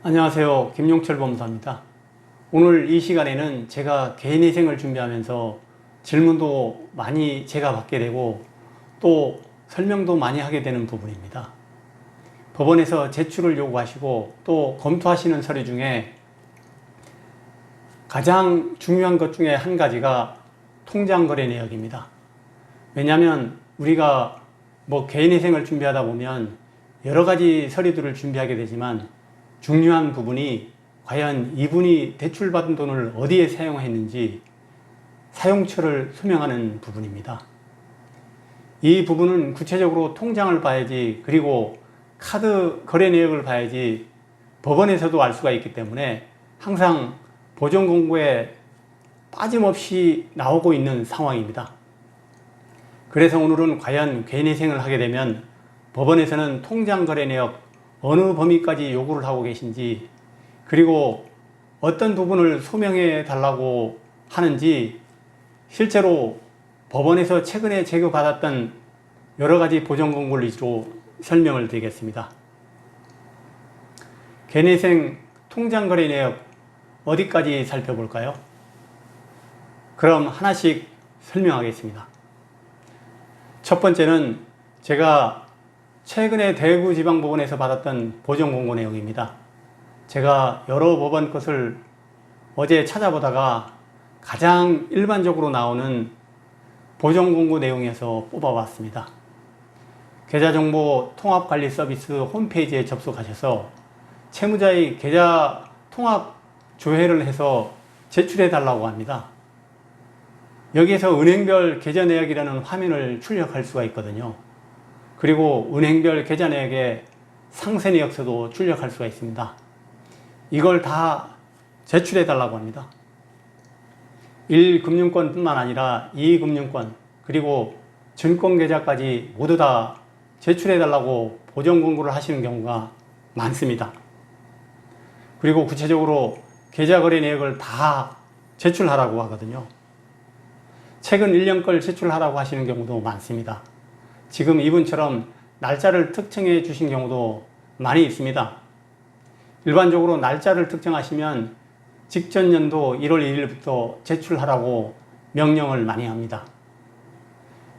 안녕하세요. 김용철 법무사입니다. 오늘 이 시간에는 제가 개인회생을 준비하면서 질문도 많이 제가 받게 되고 또 설명도 많이 하게 되는 부분입니다. 법원에서 제출을 요구하시고 또 검토하시는 서류 중에 가장 중요한 것 중에 한 가지가 통장거래 내역입니다. 왜냐하면 우리가 개인회생을 준비하다 보면 여러 가지 서류들을 준비하게 되지만 중요한 부분이 과연 이분이 대출받은 돈을 어디에 사용했는지 사용처를 소명하는 부분입니다. 이 부분은 구체적으로 통장을 봐야지, 그리고 카드 거래 내역을 봐야지 법원에서도 알 수가 있기 때문에 항상 보전 공고에 빠짐없이 나오고 있는 상황입니다. 그래서 오늘은 과연 개인회생을 하게 되면 법원에서는 통장 거래 내역 어느 범위까지 요구를 하고 계신지, 그리고 어떤 부분을 소명해 달라고 하는지 실제로 법원에서 최근에 제기받았던 여러 가지 보전 공고를 위주로 설명을 드리겠습니다. 개인회생 통장 거래 내역 어디까지 살펴볼까요? 그럼 하나씩 설명하겠습니다. 첫 번째는 제가 최근에 대구지방법원에서 받았던 보전공고 내용입니다. 제가 여러 법원 것을 어제 찾아보다가 가장 일반적으로 나오는 보전공고 내용에서 뽑아봤습니다. 계좌정보 통합관리 서비스 홈페이지에 접속하셔서 채무자의 계좌 통합 조회를 해서 제출해 달라고 합니다. 여기에서 은행별 계좌 내역이라는 화면을 출력할 수가 있거든요. 그리고 은행별 계좌 내역에 상세 내역서도 출력할 수가 있습니다. 이걸 다 제출해 달라고 합니다. 1금융권 뿐만 아니라 2금융권 그리고 증권계좌까지 모두 다 제출해 달라고 보전 공고를 하시는 경우가 많습니다. 그리고 구체적으로 계좌 거래 내역을 다 제출하라고 하거든요. 최근 1년 걸 제출하라고 하시는 경우도 많습니다. 지금 이분처럼 날짜를 특정해 주신 경우도 많이 있습니다. 일반적으로 날짜를 특정하시면 직전 연도 1월 1일부터 제출하라고 명령을 많이 합니다.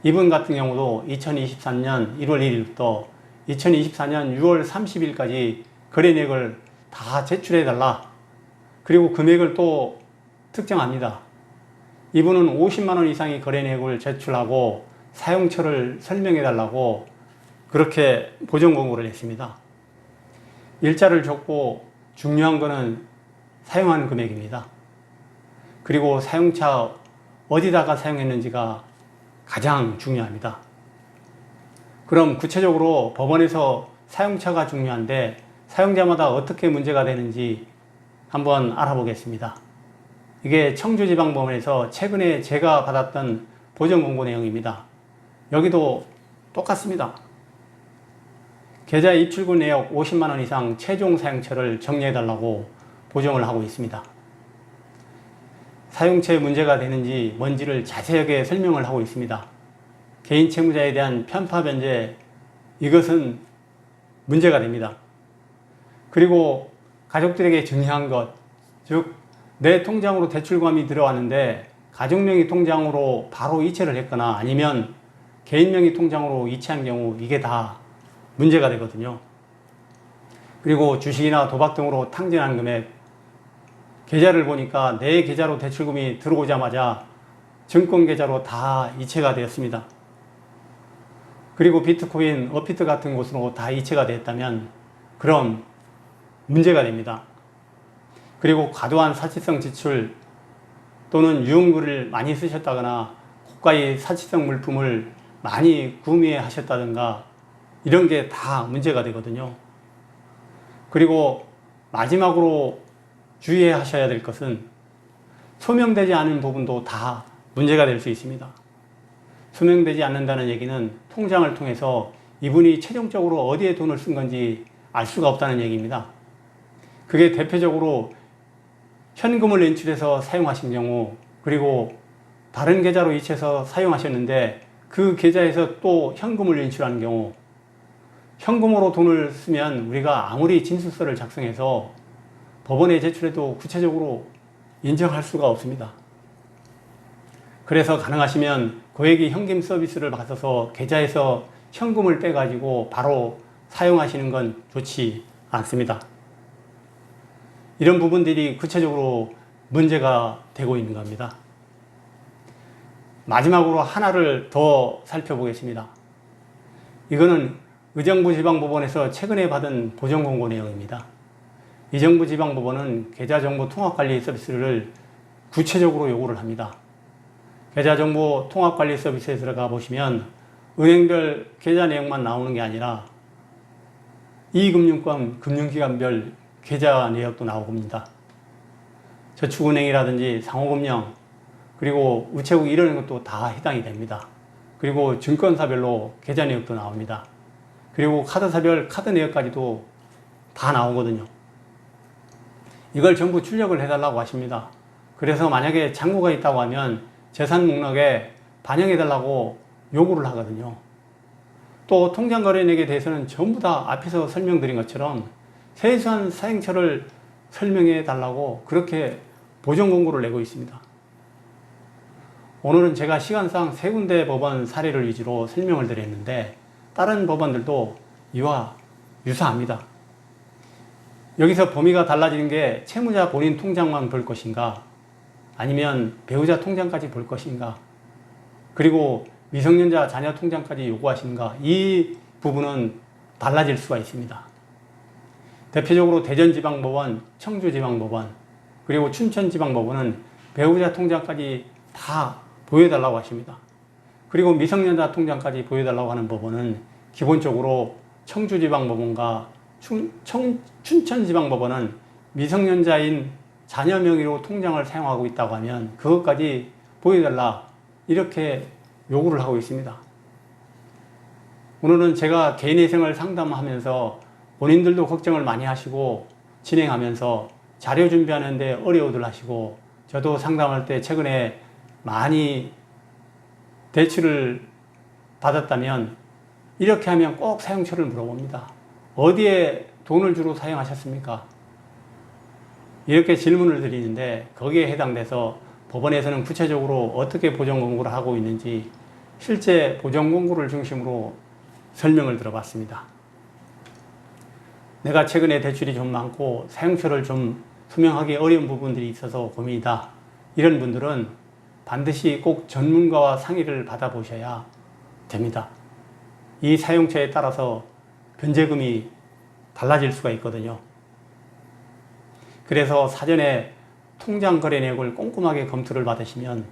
이분 같은 경우도 2023년 1월 1일부터 2024년 6월 30일까지 거래 내역을 다 제출해 달라. 그리고 금액을 또 특정합니다. 이분은 50만 원 이상의 거래 내역을 제출하고 사용처를 설명해 달라고 그렇게 보전 공고를 했습니다. 일자를 줬고 중요한 거는 사용하는 금액입니다. 그리고 사용처 어디다가 사용했는지가 가장 중요합니다. 그럼 구체적으로 법원에서 사용처가 중요한데 사용자마다 어떻게 문제가 되는지 한번 알아보겠습니다. 이게 청주지방법원에서 최근에 제가 받았던 보전 공고 내용입니다. 여기도 똑같습니다. 계좌 입출구 내역 50만 원 이상 최종 사용처를 정리해 달라고 보정을 하고 있습니다. 사용처에 문제가 되는지 뭔지를 자세하게 설명을 하고 있습니다. 개인 채무자에 대한 편파 변제, 이것은 문제가 됩니다. 그리고 가족들에게 증여한 것, 즉 내 통장으로 대출금이 들어왔는데 가족 명의 통장으로 바로 이체를 했거나 아니면 개인 명의 통장으로 이체한 경우 이게 다 문제가 되거든요. 그리고 주식이나 도박 등으로 탕진한 금액, 계좌를 보니까 내 계좌로 대출금이 들어오자마자 증권 계좌로 다 이체가 되었습니다. 그리고 비트코인, 업비트 같은 곳으로 다 이체가 되었다면 그럼 문제가 됩니다. 그리고 과도한 사치성 지출 또는 유흥글을 많이 쓰셨다거나 고가의 사치성 물품을 많이 구매하셨다든가 이런 게 다 문제가 되거든요. 그리고 마지막으로 주의하셔야 될 것은 소명되지 않은 부분도 다 문제가 될 수 있습니다. 소명되지 않는다는 얘기는 통장을 통해서 이분이 최종적으로 어디에 돈을 쓴 건지 알 수가 없다는 얘기입니다. 그게 대표적으로 현금을 인출해서 사용하신 경우, 그리고 다른 계좌로 이체해서 사용하셨는데 그 계좌에서 또 현금을 인출하는 경우, 현금으로 돈을 쓰면 우리가 아무리 진술서를 작성해서 법원에 제출해도 구체적으로 인정할 수가 없습니다. 그래서 가능하시면 고액의 현금 서비스를 받아서 계좌에서 현금을 빼가지고 바로 사용하시는 건 좋지 않습니다. 이런 부분들이 구체적으로 문제가 되고 있는 겁니다. 마지막으로 하나를 더 살펴보겠습니다. 이거는 의정부지방법원에서 최근에 받은 보전공고 내용입니다. 의정부지방법원은 계좌정보 통합관리 서비스를 구체적으로 요구를 합니다. 계좌정보 통합관리 서비스에 들어가 보시면 은행별 계좌 내용만 나오는 게 아니라 이금융권 금융기관별 계좌 내역도 나옵니다. 저축은행이라든지 상호금융 그리고 우체국 이런 것도 다 해당이 됩니다. 그리고 증권사별로 계좌 내역도 나옵니다. 그리고 카드사별 카드 내역까지도 다 나오거든요. 이걸 전부 출력을 해달라고 하십니다. 그래서 만약에 잔고가 있다고 하면 재산 목록에 반영해달라고 요구를 하거든요. 또 통장거래액에 대해서는 전부 다 앞에서 설명드린 것처럼 세수한 사행처를 설명해 달라고 그렇게 보전공고를 내고 있습니다. 오늘은 제가 시간상 세 군데 법원 사례를 위주로 설명을 드렸는데 다른 법원들도 이와 유사합니다. 여기서 범위가 달라지는 게 채무자 본인 통장만 볼 것인가 아니면 배우자 통장까지 볼 것인가 그리고 미성년자 자녀 통장까지 요구하시는가 이 부분은 달라질 수가 있습니다. 대표적으로 대전지방법원, 청주지방법원 그리고 춘천지방법원은 배우자 통장까지 다 보여달라고 하십니다. 그리고 미성년자 통장까지 보여달라고 하는 법원은 기본적으로 청주지방법원과 춘천지방법원은 미성년자인 자녀 명의로 통장을 사용하고 있다고 하면 그것까지 보여달라 이렇게 요구를 하고 있습니다. 오늘은 제가 개인회생을 상담하면서 본인들도 걱정을 많이 하시고 진행하면서 자료 준비하는데 어려워들 하시고 저도 상담할 때 최근에 많이 대출을 받았다면 이렇게 하면 꼭 사용처를 물어봅니다. 어디에 돈을 주로 사용하셨습니까? 이렇게 질문을 드리는데 거기에 해당돼서 법원에서는 구체적으로 어떻게 보전공고를 하고 있는지 실제 보전공고를 중심으로 설명을 들어봤습니다. 내가 최근에 대출이 좀 많고 사용처를 좀 투명하기 어려운 부분들이 있어서 고민이다. 이런 분들은 반드시 꼭 전문가와 상의를 받아보셔야 됩니다. 이 사용처에 따라서 변제금이 달라질 수가 있거든요. 그래서 사전에 통장 거래 내역을 꼼꼼하게 검토를 받으시면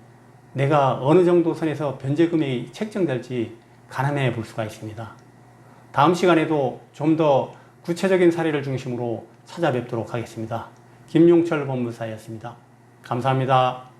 내가 어느 정도 선에서 변제금이 책정될지 가늠해 볼 수가 있습니다. 다음 시간에도 좀 더 구체적인 사례를 중심으로 찾아뵙도록 하겠습니다. 김용철 법무사였습니다. 감사합니다.